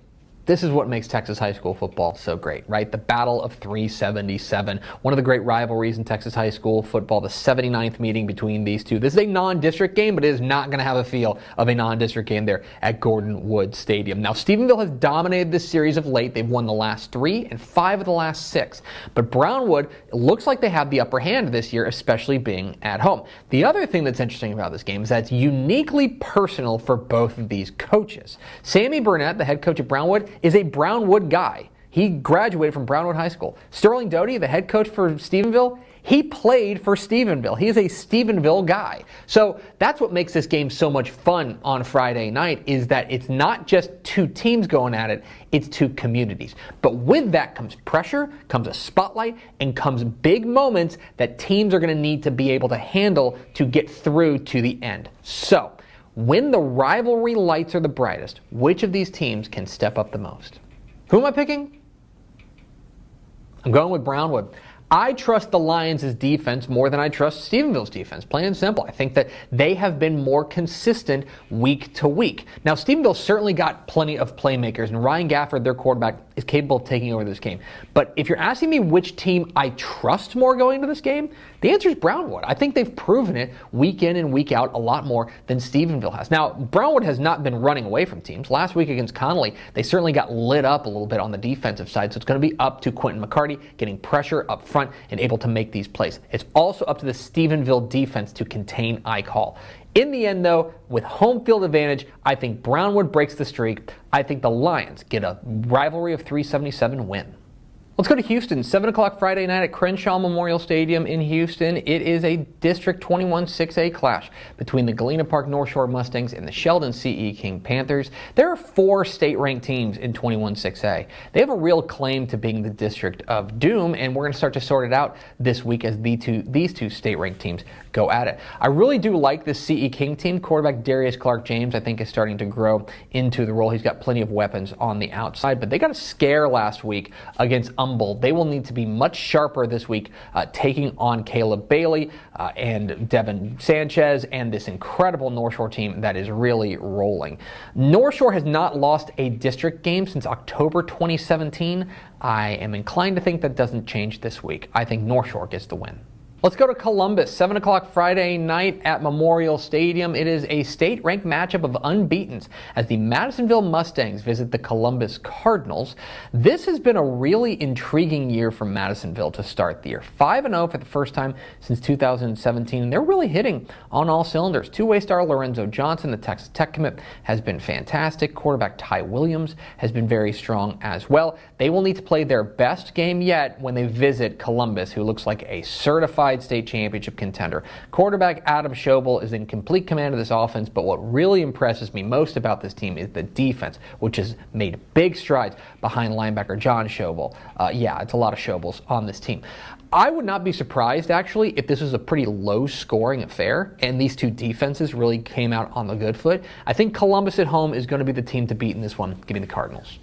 This is what makes Texas high school football so great, right? The Battle of 377, one of the great rivalries in Texas high school football, the 79th meeting between these two. This is a non-district game, but it is not going to have a feel of a non-district game there at Gordon Wood Stadium. Now, Stephenville has dominated this series of late. They've won the last 3 and 5 of the last 6. But Brownwood, it looks like they have the upper hand this year, especially being at home. The other thing that's interesting about this game is that it's uniquely personal for both of these coaches. Sammy Burnett, the head coach at Brownwood, is a Brownwood guy. He graduated from Brownwood High School. Sterling Doty, the head coach for Stephenville, he played for Stephenville. He is a Stephenville guy. So that's what makes this game so much fun on Friday night, is that it's not just 2 teams going at it, it's 2 communities. But with that comes pressure, comes a spotlight, and comes big moments that teams are going to need to be able to handle to get through to the end. So, when the rivalry lights are the brightest, which of these teams can step up the most? Who am I picking? I'm going with Brownwood. I trust the Lions' defense more than I trust Stephenville's defense, plain and simple. I think that they have been more consistent week to week. Now, Stephenville certainly got plenty of playmakers, and Ryan Gafford, their quarterback, is capable of taking over this game. But if you're asking me which team I trust more going into this game, the answer is Brownwood. I think they've proven it week in and week out a lot more than Stephenville has. Now, Brownwood has not been running away from teams. Last week against Connolly, they certainly got lit up a little bit on the defensive side, so it's going to be up to Quentin McCarty getting pressure up front and able to make these plays. It's also up to the Stephenville defense to contain Ike Hall. In the end, though, with home field advantage, I think Brownwood breaks the streak. I think the Lions get a rivalry of 377 win. Let's go to Houston. 7 o'clock Friday night at Crenshaw Memorial Stadium in Houston. It is a District 21 6A clash between the Galena Park North Shore Mustangs and the Sheldon CE King Panthers. There are 4 state-ranked teams in 21 6A. They have a real claim to being the District of Doom, and we're going to start to sort it out this week as these two state-ranked teams go at it. I really do like this CE King team. Quarterback Darius Clark James, I think, is starting to grow into the role. He's got plenty of weapons on the outside, but they got a scare last week against Humboldt. They will need to be much sharper this week, taking on Caleb Bailey and Devin Sanchez and this incredible North Shore team that is really rolling. North Shore has not lost a district game since October 2017. I am inclined to think that doesn't change this week. I think North Shore gets the win. Let's go to Columbus, 7 o'clock Friday night at Memorial Stadium. It is a state-ranked matchup of unbeatens as the Madisonville Mustangs visit the Columbus Cardinals. This has been a really intriguing year for Madisonville to start the year. 5-0 for the first time since 2017, and they're really hitting on all cylinders. Two-way star Lorenzo Johnson, the Texas Tech commit, has been fantastic. Quarterback Ty Williams has been very strong as well. They will need to play their best game yet when they visit Columbus, who looks like a certified state championship contender. Quarterback Adam Schobel is in complete command of this offense, but what really impresses me most about this team is the defense, which has made big strides behind linebacker John Schobel. Yeah, it's a lot of Schobels on this team. I would not be surprised, actually, if this was a pretty low-scoring affair and these two defenses really came out on the good foot. I think Columbus at home is going to be the team to beat in this one, giving the Cardinals.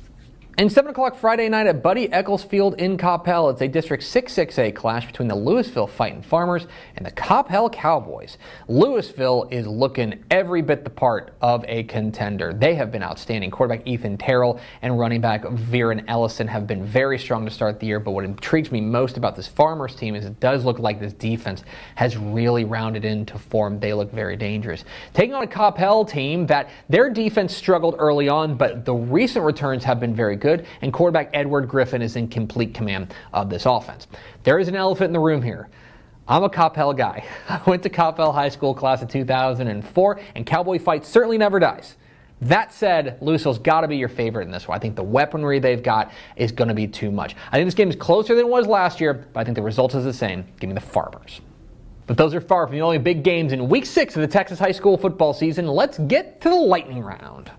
And 7 o'clock Friday night at Buddy Eccles Field in Coppell, it's a District 6-6A clash between the Louisville Fightin' Farmers and the Coppell Cowboys. Louisville is looking every bit the part of a contender. They have been outstanding. Quarterback Ethan Terrell and running back Viren Ellison have been very strong to start the year, but what intrigues me most about this Farmers team is it does look like this defense has really rounded into form. They look very dangerous. Taking on a Coppell team that their defense struggled early on, but the recent returns have been very good, and quarterback Edward Griffin is in complete command of this offense. There is an elephant in the room here. I'm a Coppell guy. I went to Coppell High School class of 2004, and Cowboy fight certainly never dies. That said, Louisville's got to be your favorite in this one. I think the weaponry they've got is going to be too much. I think this game is closer than it was last year, but I think the result is the same. Give me the Farmers. But those are far from the only big games in Week 6 of the Texas high school football season. Let's get to the lightning round.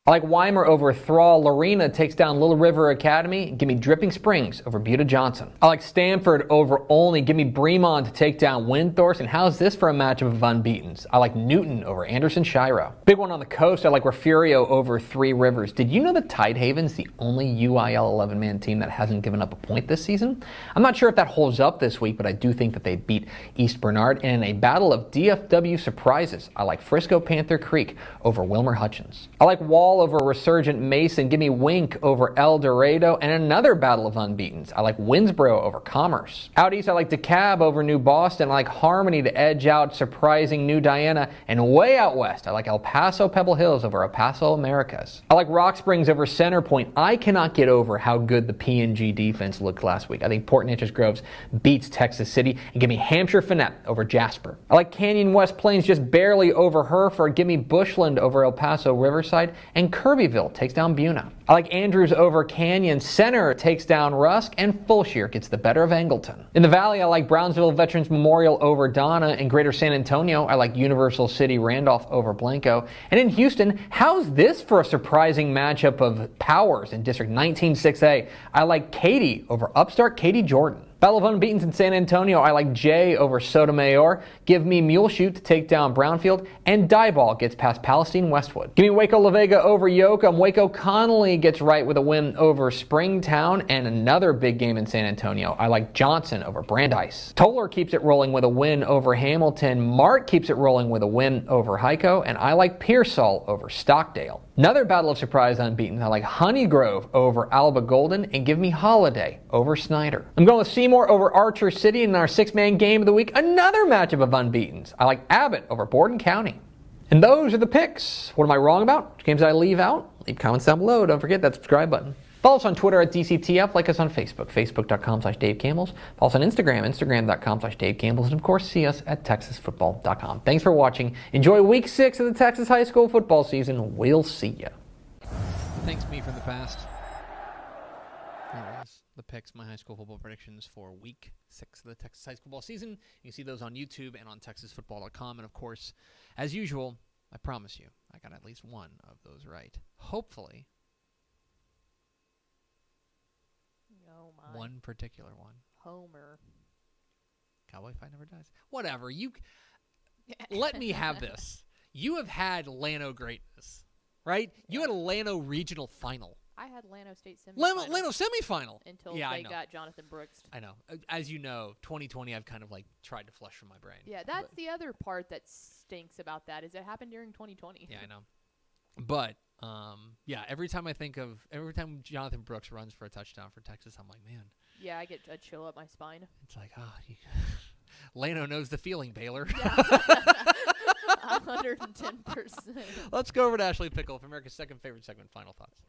I like Weimar over Thrall. Lorena takes down Little River Academy. Give me Dripping Springs over Buda Johnson. I like Stanford over Olney. Give me Bremont to take down Windthorst. And how's this for a matchup of unbeatens? I like Newton over Anderson Shiro. Big one on the coast. I like Refugio over Three Rivers. Did you know that Tidehaven's the only UIL 11-man team that hasn't given up a point this season? I'm not sure if that holds up this week, but I do think that they beat East Bernard. And in a battle of DFW surprises, I like Frisco Panther Creek over Wilmer Hutchins. I like Wall over Resurgent Mason. Give me Wink over El Dorado. And another battle of unbeatens. I like Winsboro over Commerce. Out east, I like DeKalb over New Boston. I like Harmony to edge out surprising New Diana. And way out west, I like El Paso Pebble Hills over El Paso Americas. I like Rock Springs over Center Point. I cannot get over how good the P&G defense looked last week. I think Port Neches Groves beats Texas City. And give me Hampshire Finette over Jasper. I like Canyon West Plains just barely over Hereford. Give me Bushland over El Paso Riverside. And Kirbyville takes down Buna. I like Andrews over Canyon. Center takes down Rusk. And Fulshire gets the better of Angleton. In the Valley, I like Brownsville Veterans Memorial over Donna. In Greater San Antonio, I like Universal City Randolph over Blanco. And in Houston, how's this for a surprising matchup of powers in District 19 6A? I like Katy over upstart Katy Jordan. Battle of Unbeatens in San Antonio, I like Jay over Sotomayor. Give me Muleshoot to take down Brownfield. And Dieball gets past Palestine Westwood. Give me Waco La Vega over Yoakum. Waco Connolly gets right with a win over Springtown. And another big game in San Antonio, I like Johnson over Brandeis. Toller keeps it rolling with a win over Hamilton. Mart keeps it rolling with a win over Heiko. And I like Pearsall over Stockdale. Another battle of surprise unbeaten. I like Honeygrove over Alba Golden, and give me Holiday over Snyder. I'm going with Seymour over Archer City in our 6-man game of the week. Another matchup of unbeatens. I like Abbott over Borden County. And those are the picks. What am I wrong about? Which games did I leave out? Leave comments down below. Don't forget that subscribe button. Follow us on Twitter at DCTF. Like us on Facebook, facebook.com/Dave Campbell's. Follow us on Instagram, instagram.com/Dave Campbell's. And of course, see us at TexasFootball.com. Thanks for watching. Enjoy week 6 of the Texas high school football season. We'll see you. Thanks, me from the past. There it is. The picks, my high school football predictions for week 6 of the Texas high school football season. You can see those on YouTube and on TexasFootball.com. And of course, as usual, I promise you, I got at least one of those right. Hopefully. Oh my. One particular one. Homer. Cowboy fight never dies. Whatever. Let me have this. You have had Llano greatness, right? You had a Llano regional final. I had Llano State semifinal. Llano semifinal. Until they got Jonathan Brooks. I know. As you know, 2020 I've kind of like tried to flush from my brain. Yeah, that's the other part that stinks about that is it happened during 2020. Yeah, I know. But yeah, every time Jonathan Brooks runs for a touchdown for Texas, I'm like, man. Yeah, I get a chill up my spine. It's like, Llano knows the feeling, Baylor. Yeah. 110%. Let's go over to Ashley Pickle for America's second favorite segment. Final thoughts.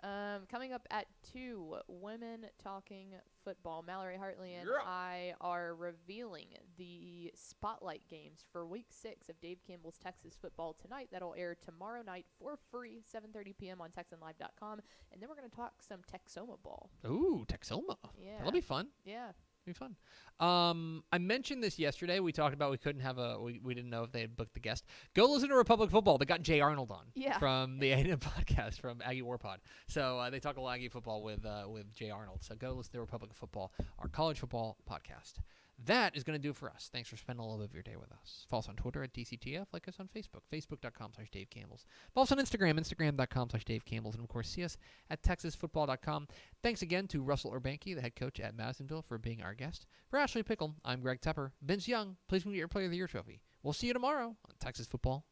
Coming up at 2, Women Talking Football. Mallory Hartley and I are revealing the spotlight games for Week 6 of Dave Campbell's Texas Football tonight. That'll air tomorrow night for free, 7:30 p.m. on TexanLive.com. And then we're going to talk some Texoma ball. Ooh, Texoma. Yeah. That'll be fun. Yeah. Be fun. I mentioned this yesterday. We talked about we couldn't have we didn't know if they had booked the guest. Go listen to Republic Football. They got Jay Arnold on from the A&M podcast from Aggie War Pod. So they talk a lot Aggie football with Jay Arnold. So go listen to Republic Football, our college football podcast. That is going to do it for us. Thanks for spending a little bit of your day with us. Follow us on Twitter at DCTF. Like us on Facebook, facebook.com/Dave Campbell's. Follow us on Instagram, instagram.com/Dave Campbell's. And, of course, see us at TexasFootball.com. Thanks again to Russell Urbantke, the head coach at Madisonville, for being our guest. For Ashley Pickle, I'm Greg Tepper. Vince Young, please get your Player of the Year trophy. We'll see you tomorrow on Texas Football